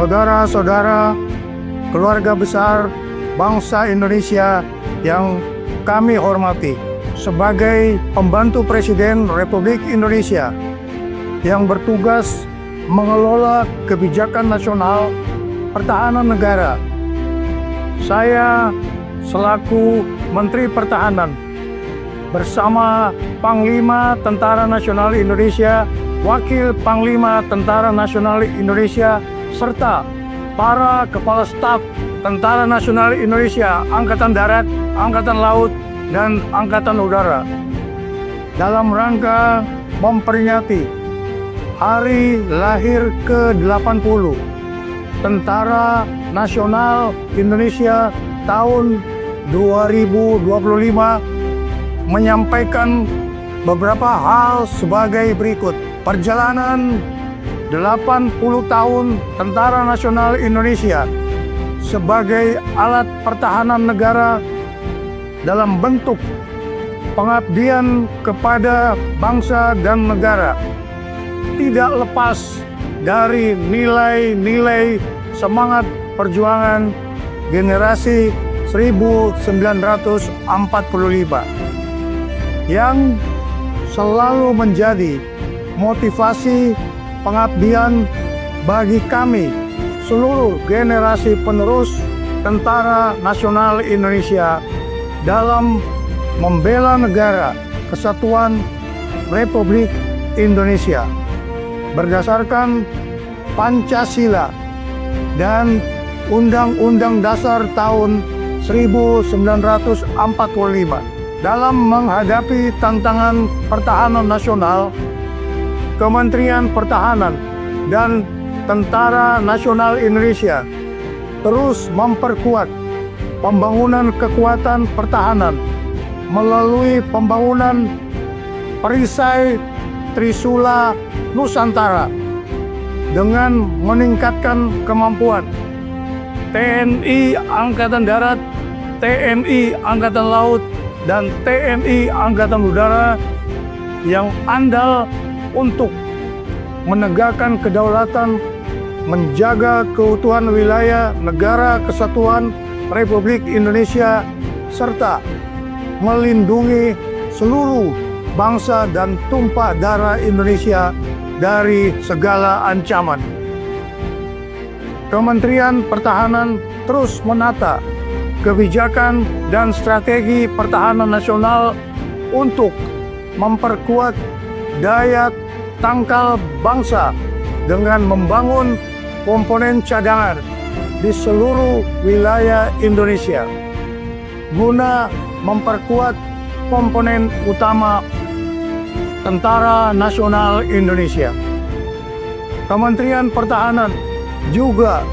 saudara-saudara, keluarga besar bangsa Indonesia yang kami hormati, sebagai pembantu Presiden Republik Indonesia yang bertugas mengelola kebijakan nasional pertahanan negara, saya selaku Menteri Pertahanan bersama Panglima Tentara Nasional Indonesia, Wakil Panglima Tentara Nasional Indonesia, serta para Kepala Staf Tentara Nasional Indonesia, Angkatan Darat, Angkatan Laut, dan Angkatan Udara, dalam rangka memperingati Hari Lahir ke-80 Tentara Nasional Indonesia tahun 2025, menyampaikan beberapa hal sebagai berikut. Perjalanan 80 tahun Tentara Nasional Indonesia sebagai alat pertahanan negara dalam bentuk pengabdian kepada bangsa dan negara tidak lepas dari nilai-nilai semangat perjuangan generasi 1945 yang selalu menjadi motivasi pengabdian bagi kami seluruh generasi penerus Tentara Nasional Indonesia dalam membela negara kesatuan Republik Indonesia berdasarkan Pancasila dan Undang-Undang Dasar tahun 1945. Dalam menghadapi tantangan pertahanan nasional, Kementerian Pertahanan dan Tentara Nasional Indonesia terus memperkuat pembangunan kekuatan pertahanan melalui pembangunan perisai Trisula Nusantara dengan meningkatkan kemampuan TNI Angkatan Darat, TNI Angkatan Laut, dan TNI Angkatan Udara yang andal untuk menegakkan kedaulatan, menjaga keutuhan wilayah negara kesatuan Republik Indonesia, serta melindungi seluruh bangsa dan tumpah darah Indonesia dari segala ancaman. Kementerian Pertahanan terus menata kebijakan dan strategi pertahanan nasional untuk memperkuat daya tangkal bangsa dengan membangun komponen cadangan di seluruh wilayah Indonesia guna memperkuat komponen utama Tentara Nasional Indonesia. Kementerian Pertahanan juga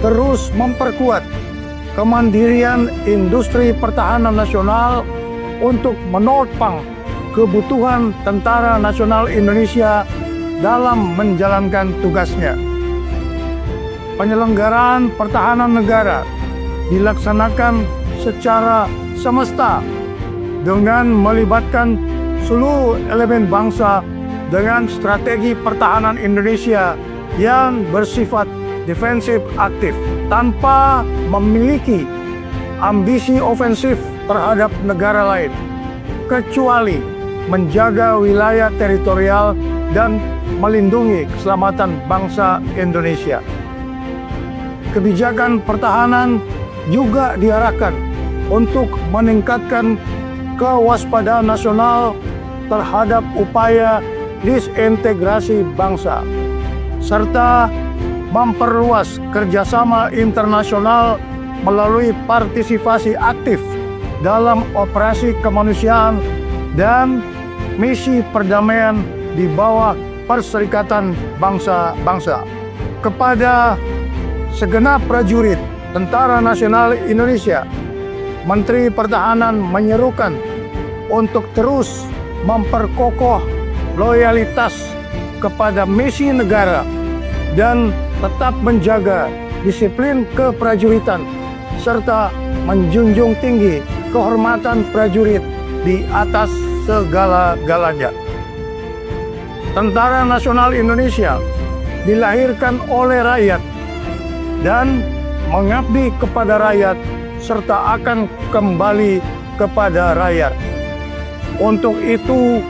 terus memperkuat kemandirian industri pertahanan nasional untuk menopang kebutuhan Tentara Nasional Indonesia dalam menjalankan tugasnya. Penyelenggaraan pertahanan negara dilaksanakan secara semesta dengan melibatkan seluruh elemen bangsa dengan strategi pertahanan Indonesia yang bersifat defensif aktif tanpa memiliki ambisi ofensif terhadap negara lain, kecuali menjaga wilayah teritorial dan melindungi keselamatan bangsa Indonesia. Kebijakan pertahanan juga diarahkan untuk meningkatkan kewaspadaan nasional terhadap upaya disintegrasi bangsa, serta memperluas kerjasama internasional melalui partisipasi aktif dalam operasi kemanusiaan dan misi perdamaian di bawah Perserikatan Bangsa-Bangsa. Kepada segenap prajurit Tentara Nasional Indonesia, Menteri Pertahanan menyerukan untuk terus memperkokoh loyalitas kepada misi negara dan tetap menjaga disiplin keprajuritan serta menjunjung tinggi kehormatan prajurit di atas segala-galanya. Tentara Nasional Indonesia dilahirkan oleh rakyat dan mengabdi kepada rakyat serta akan kembali kepada rakyat. Untuk itu,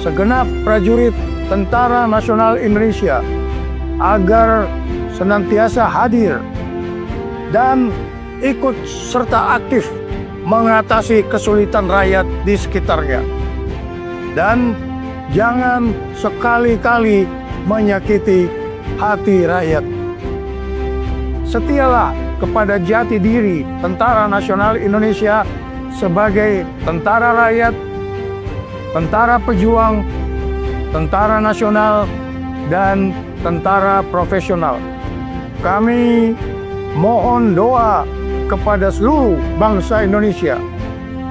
segenap prajurit Tentara Nasional Indonesia agar senantiasa hadir dan ikut serta aktif mengatasi kesulitan rakyat di sekitarnya. Dan jangan sekali-kali menyakiti hati rakyat. Setialah kepada jati diri Tentara Nasional Indonesia sebagai tentara rakyat, tentara pejuang, tentara nasional, dan tentara profesional. Kami mohon doa kepada seluruh bangsa Indonesia.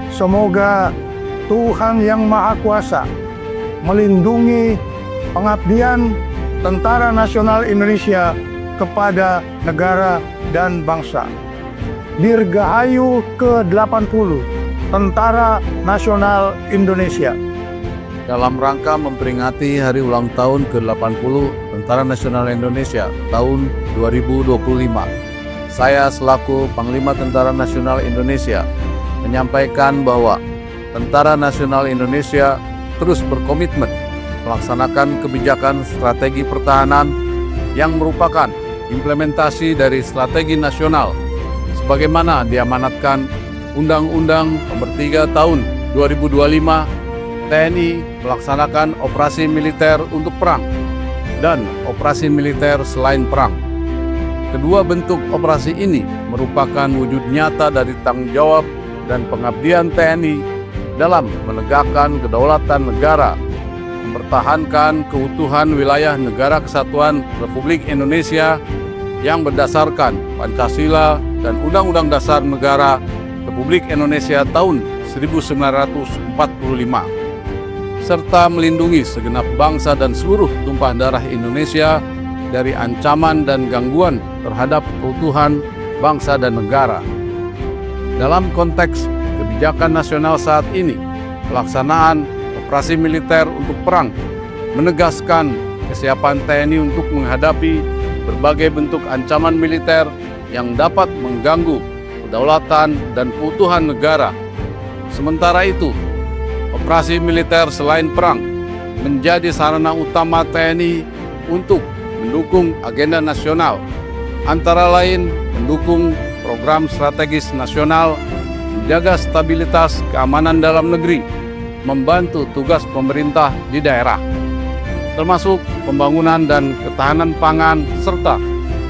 Semoga Tuhan Yang Maha Kuasa melindungi pengabdian Tentara Nasional Indonesia kepada negara dan bangsa. Dirgahayu ke-80 Tentara Nasional Indonesia. Dalam rangka memperingati hari ulang tahun ke-80 Tentara Nasional Indonesia tahun 2025, saya selaku Panglima Tentara Nasional Indonesia menyampaikan bahwa Tentara Nasional Indonesia terus berkomitmen melaksanakan kebijakan strategi pertahanan yang merupakan implementasi dari strategi nasional sebagaimana diamanatkan Undang-Undang Nomor 3 Tahun 2025. TNI melaksanakan operasi militer untuk perang dan operasi militer selain perang. Kedua bentuk operasi ini merupakan wujud nyata dari tanggung jawab dan pengabdian TNI dalam menegakkan kedaulatan negara, mempertahankan keutuhan wilayah Negara Kesatuan Republik Indonesia yang berdasarkan Pancasila dan Undang-Undang Dasar Negara Republik Indonesia tahun 1945, serta melindungi segenap bangsa dan seluruh tumpah darah Indonesia dari ancaman dan gangguan terhadap keutuhan bangsa dan negara. Dalam konteks kebijakan nasional saat ini, pelaksanaan operasi militer untuk perang menegaskan kesiapan TNI untuk menghadapi berbagai bentuk ancaman militer yang dapat mengganggu kedaulatan dan keutuhan negara. Sementara itu, operasi militer selain perang menjadi sarana utama TNI untuk mendukung agenda nasional, antara lain mendukung program strategis nasional, menjaga stabilitas keamanan dalam negeri, membantu tugas pemerintah di daerah, termasuk pembangunan dan ketahanan pangan, serta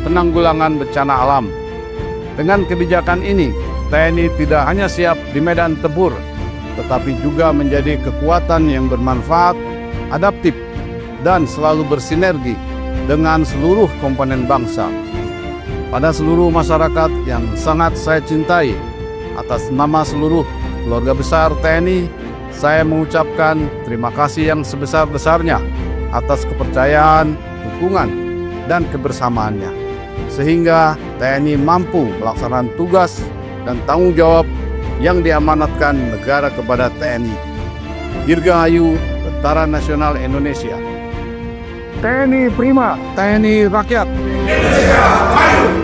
penanggulangan bencana alam. Dengan kebijakan ini, TNI tidak hanya siap di medan tempur, tetapi juga menjadi kekuatan yang bermanfaat, adaptif, dan selalu bersinergi dengan seluruh komponen bangsa. Pada seluruh masyarakat yang sangat saya cintai, atas nama seluruh keluarga besar TNI, saya mengucapkan terima kasih yang sebesar-besarnya atas kepercayaan, dukungan, dan kebersamaannya, sehingga TNI mampu melaksanakan tugas dan tanggung jawab yang diamanatkan negara kepada TNI. Dirgahayu Tentara Nasional Indonesia. TNI Prima, TNI Rakyat. Indonesia Maju!